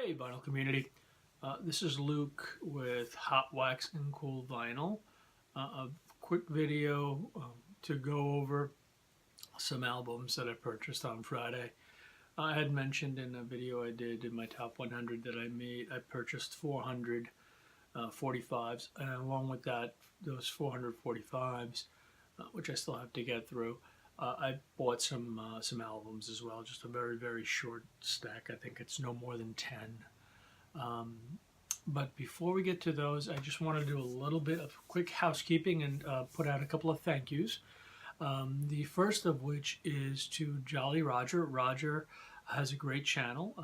Hey vinyl community, this is Luke with Hot Wax and Cool Vinyl. A quick video to go over some albums that I purchased on Friday. I had mentioned in a video I did in my top 100 that I purchased 400 45s, and along with that, those 445s, which I still have to get through, I bought some albums as well, just a very short stack. I think it's no more than 10. But before we get to those, I just want to do a little bit of quick housekeeping and put out a couple of thank yous. The first of which is to Jolly Roger. Roger has a great channel,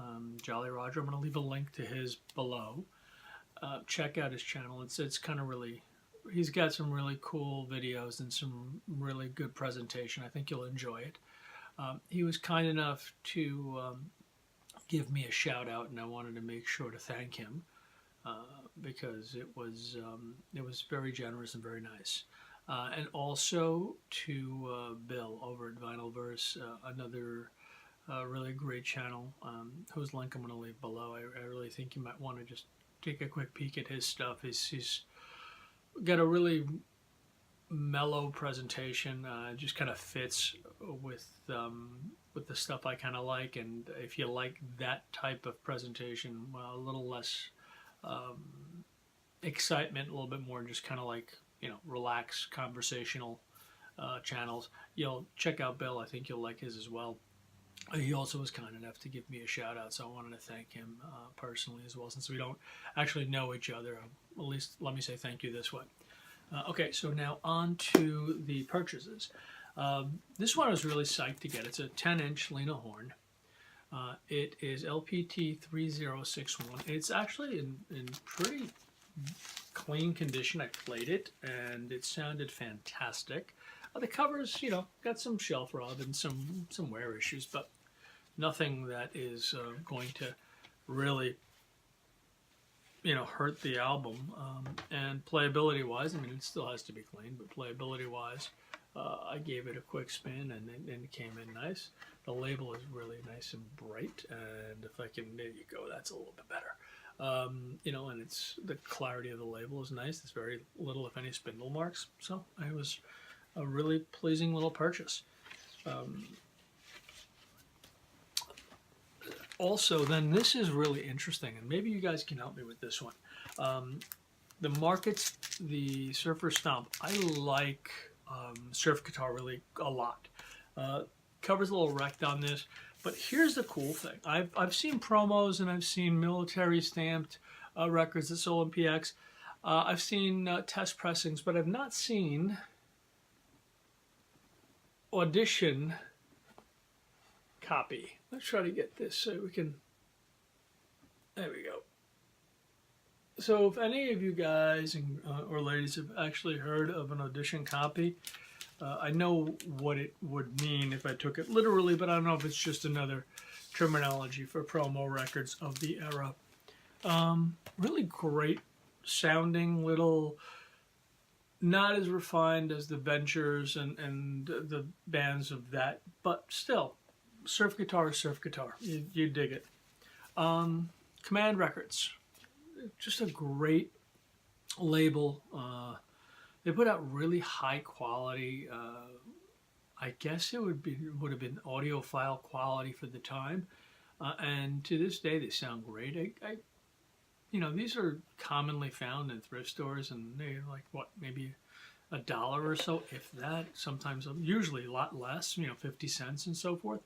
Jolly Roger. I'm going to leave a link to his below. Check out his channel. It's kind of really, he's got some really cool videos and some really good presentation. I think you'll enjoy it. He was kind enough to give me a shout out, and I wanted to make sure to thank him because it was very generous and very nice. And also to Bill over at Vinylverse, another really great channel, whose link I'm going to leave below. I really think you might want to just take a quick peek at his stuff. He's got a really mellow presentation. Just kind of fits with the stuff I kind of like, and if you like that type of presentation, well, a little less excitement, a little bit more just kind of like, you know, relaxed conversational channels, you'll check out Bill. I think you'll like his as well. He also was kind enough to give me a shout out, so I wanted to thank him personally as well, since we don't actually know each other. At least let me say thank you this way. Okay, so now on to the purchases. This one I was really psyched to get. It's a 10-inch Lena Horne. It is LPT 3061. It's actually in pretty clean condition. I played it and it sounded fantastic. The covers, you know, got some shelf rub and some wear issues, but nothing that is going to really, you know, hurt the album. And playability wise, I mean, it still has to be clean, but playability wise, I gave it a quick spin and it came in nice. The label is really nice and bright, and if I can, there you go, that's a little bit better. You know, and it's, the clarity of the label is nice. There's very little, if any, spindle marks, so it was a really pleasing little purchase. Also, then, this is really interesting, and maybe you guys can help me with this one. The Markets, the Surfer Stomp. I like Surf Guitar really a lot. Cover's a little wrecked on this, but here's the cool thing. I've seen promos and I've seen military stamped records that sold in PX. I've seen test pressings, but I've not seen audition copy. Let's try to get this so we can, there we go. So if any of you guys or ladies have actually heard of an audition copy, I know what it would mean if I took it literally, but I don't know if it's just another terminology for promo records of the era. Really great sounding little, not as refined as the Ventures and the bands of that, but still, surf guitar is surf guitar. You dig it. Command Records, just a great label. They put out really high quality. I guess it would have been audiophile quality for the time, and to this day they sound great. You know, these are commonly found in thrift stores, and they're like, what, maybe $1 or so, if that. Sometimes, usually a lot less, you know, 50 cents and so forth.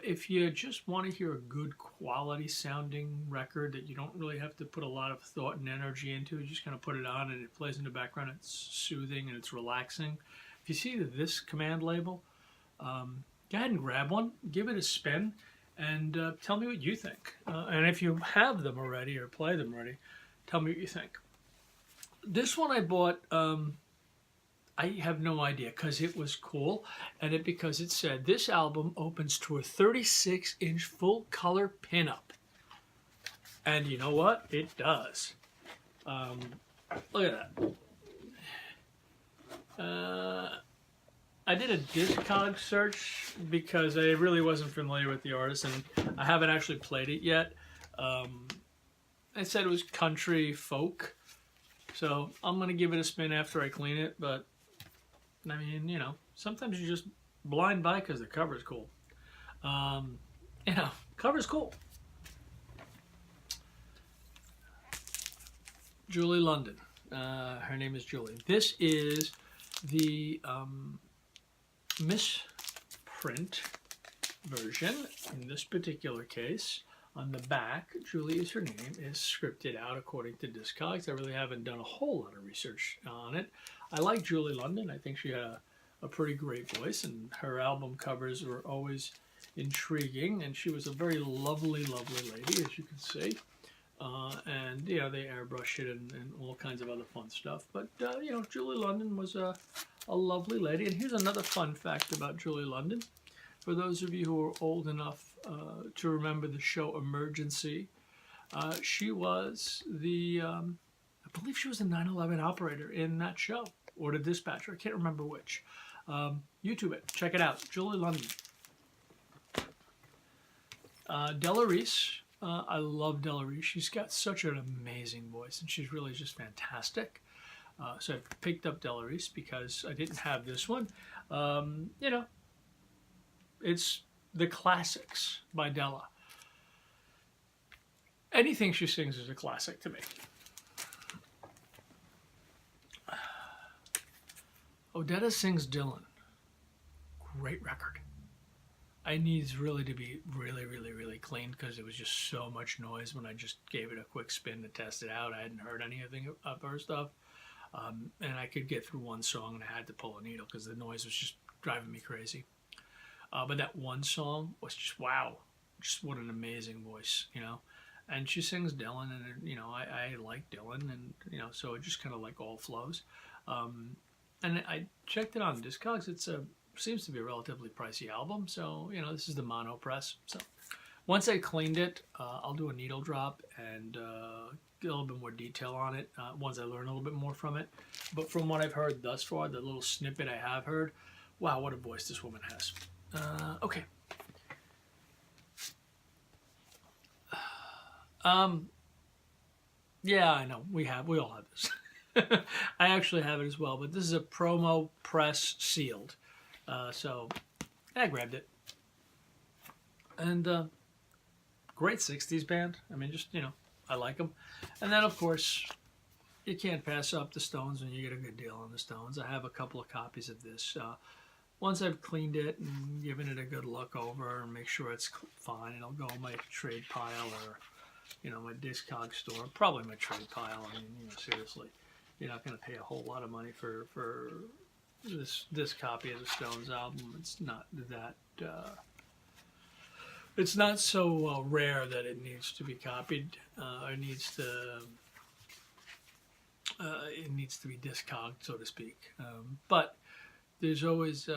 If you just want to hear a good quality sounding record that you don't really have to put a lot of thought and energy into, you just kind of put it on and it plays in the background. It's soothing and it's relaxing. If you see this Command label, go ahead and grab one, give it a spin, and tell me what you think. And if you have them already or play them already, tell me what you think. This one I bought, I have no idea, because it was cool, and because it said this album opens to a 36-inch full color pinup. And you know what? It does. Look at that. I did a Discog search because I really wasn't familiar with the artist, and I haven't actually played it yet. I said it was country folk, so I'm gonna give it a spin after I clean it. But I mean, you know, sometimes you just blind buy because the cover's cool. You know, cover's cool. Julie London. Her name is Julie. This is the misprint version. In this particular case, on the back, Julie is her name, is scripted out according to Discogs. I really haven't done a whole lot of research on it. I like Julie London. I think she had a pretty great voice, and her album covers were always intriguing, and she was a very lovely, lovely lady, as you can see. And yeah, they airbrush it and all kinds of other fun stuff. But you know, Julie London was a lovely lady. And here's another fun fact about Julie London. For those of you who are old enough to remember the show Emergency, she was the, I believe she was the 9/11 operator in that show, or the dispatcher. I can't remember which. YouTube it, check it out. Julie London. Della Reese. I love Della Reese. She's got such an amazing voice, and she's really just fantastic. So I picked up Della Reese because I didn't have this one. You know, it's the classics by Della. Anything she sings is a classic to me. Odetta Sings Dylan. Great record. I needs really to be really cleaned because there was just so much noise when I just gave it a quick spin to test it out. I hadn't heard anything of her stuff. And I could get through one song and I had to pull a needle because the noise was just driving me crazy. But that one song was just, wow. Just what an amazing voice, you know. And she sings Dylan, and, you know, I like Dylan, and, you know, so it just kind of like all flows. And I checked it on Discogs. It's seems to be a relatively pricey album, so you know, this is the mono press. So once I cleaned it, I'll do a needle drop and get a little bit more detail on it once I learn a little bit more from it. But from what I've heard thus far, the little snippet I have heard, wow, what a voice this woman has. Okay. Yeah, I know we all have this. I actually have it as well, but this is a promo press sealed. So I grabbed it. And great 60s band. I mean, just, you know, I like them. And then, of course, you can't pass up the Stones when you get a good deal on the Stones. I have a couple of copies of this. Once I've cleaned it and given it a good look over and make sure it's fine, it'll go in my trade pile or, you know, my Discog store. Probably my trade pile. I mean, you know, seriously. You're not going to pay a whole lot of money for this copy of the Stones album. It's not that it's not so rare that it needs to be copied. It needs to be discogged, so to speak. But there's always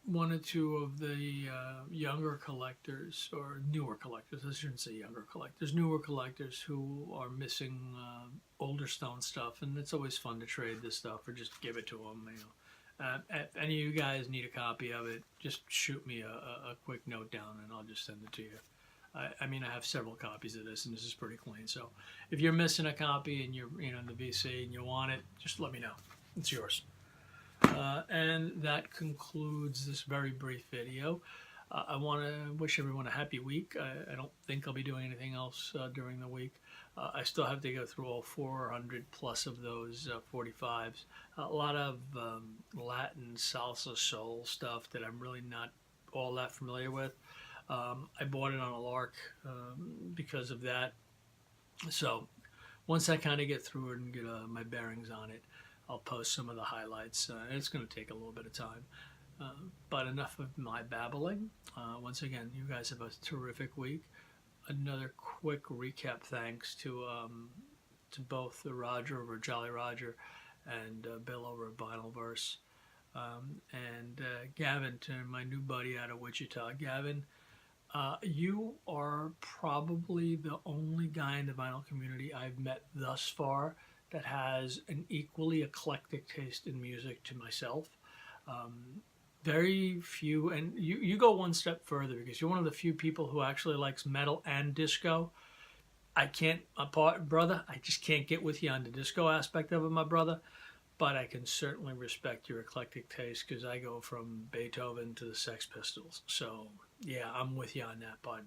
one or two of the younger collectors, or newer collectors, I shouldn't say younger collectors, newer collectors who are missing older Stone stuff, and it's always fun to trade this stuff or just give it to them, you know. If any of you guys need a copy of it, just shoot me a quick note down and I'll just send it to you. I mean, I have several copies of this, and this is pretty clean. So if you're missing a copy and you're, you know, in the VC and you want it, just let me know. It's yours. And that concludes this very brief video. I want to wish everyone a happy week. I don't think I'll be doing anything else during the week. I still have to go through all 400 plus of those 45s. A lot of Latin salsa soul stuff that I'm really not all that familiar with. I bought it on a lark because of that. So once I kind of get through it and get my bearings on it, I'll post some of the highlights. It's going to take a little bit of time. But enough of my babbling. Once again, you guys have a terrific week. Another quick recap thanks to both Roger over Jolly Roger and Bill over at Vinylverse. And Gavin, to my new buddy out of Wichita. Gavin, you are probably the only guy in the vinyl community I've met thus far that has an equally eclectic taste in music to myself. Very few, and you go one step further because you're one of the few people who actually likes metal and disco. I can't, brother, I just can't get with you on the disco aspect of it, my brother. But I can certainly respect your eclectic taste because I go from Beethoven to the Sex Pistols. So, yeah, I'm with you on that, bud.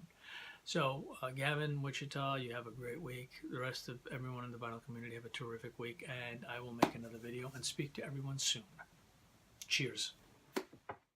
So, Gavin, Wichita, you have a great week. The rest of everyone in the vinyl community have a terrific week, and I will make another video and speak to everyone soon. Cheers.